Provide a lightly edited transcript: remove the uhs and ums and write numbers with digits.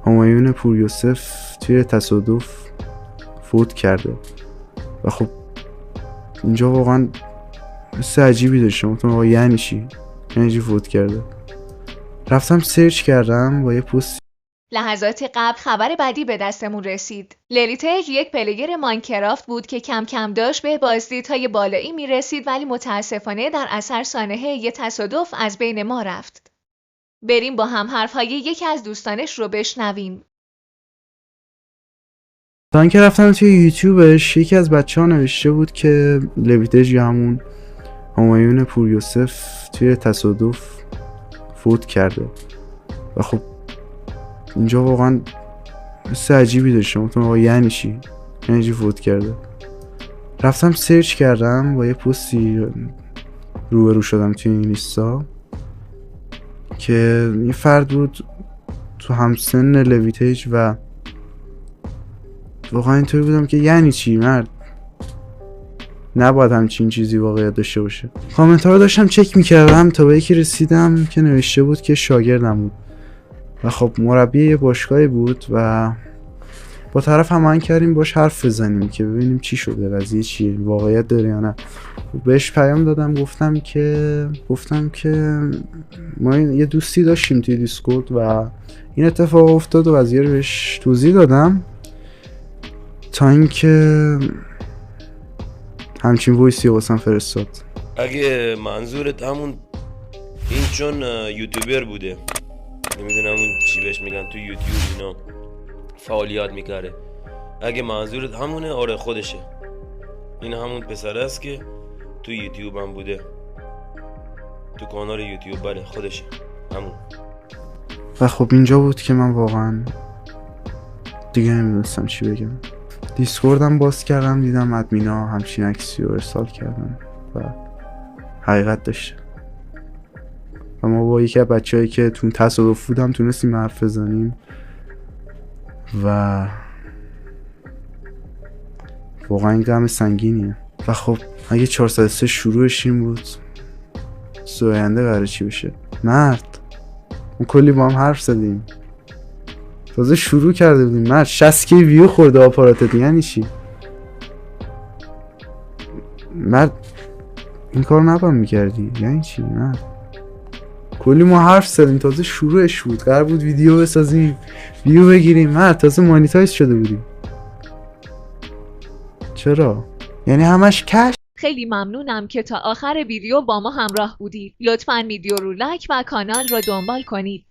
همایون پور یوسف توی تصادف فوت کرده و خب اینجا واقعا حس عجیبی داشتم. گفتم آقا یعنی چی؟ یعنی چی فوت کرده؟ رفتم سرچ کردم با یه پست. لحظات قبل خبر بعدی به دستمون رسید. لیلیتیج یک پلیر ماینکرافت بود که کم کم داشت به بازدیدهای بالایی میرسید، ولی متاسفانه در اثر سانحه یه تصادف از بین ما رفت. بریم با هم حرفهای یکی از دوستانش رو بشنویم. تا اینکه رفتم توی یوتیوبش یکی از بچه‌ها نوشته بود که لیلیتیج یا همون همایون پور یوسف توی تصادف فوت کرده و خب اینجا واقعا حس عجیبی داشتم. گفتم آقا یعنی چی؟ یعنی چی فوت کرده؟ رفتم سرچ کردم با یه پستی روبرو شدم توی این اینستا که یه فرد بود تو همسن لیلیتیج و واقعا اینطوری بودم که یعنی چی مرد؟ نباید همچین چیزی واقعیت داشته باشه. کامنت ها رو داشتم چک میکردم تا به یکی رسیدم که نوشته بود که شاگردم بود و خب مربی یه باشگاهی بود و با طرف هماهنگ کردیم باش حرف بزنیم که ببینیم چی شده، قضیه چیه، واقعیت داره یا نه. بهش پیام دادم گفتم که ما یه دوستی داشتیم توی دیسکورد و این اتفاق افتاد و قضیه رو بهش توضیح دادم تا اینکه همچین وایسی واسم فرستاد. اگه منظورت همون این چون یوتیوبر بوده، نمیدونم اون چی بهش میگن تو یوتیوب اینا فعالیت میکره، اگه منظورت همونه آره خودشه. این همون پسر است که تو یوتیوب هم بوده، تو کانال یوتیوب. بله خودشه همون. و خب اینجا بود که من واقعا دیگه نمیدونستم چی بگم. دیسکوردم باز کردم دیدم ادمینا همچین عکسی رو ارسال کردن و حقیقت داشته و ما با یکی از بچه‌هایی که تو تصادف بودم تونستیم حرف بزنیم و واقعا این غم سنگینیه. و خب اگه 403 شروعش این بود، سوینده قراره چی بشه؟ مرد اون کلی با هم حرف زدیم، تازه شروع کرده بودیم. مرد 60 کی ویو خورده آپاراتت، یعنی چی؟ مرد این کار نباید میکردی، یعنی چی؟ مرد کلی ما حرف زدیم، تازه شروعش بود، قرار بود ویدیو بسازیم ویو بگیریم، مرد تازه مانیتایز شده بودیم. چرا؟ یعنی همش کش. خیلی ممنونم که تا آخر ویدیو با ما همراه بودید. لطفاً ویدیو رو لایک و کانال رو دنبال کنید.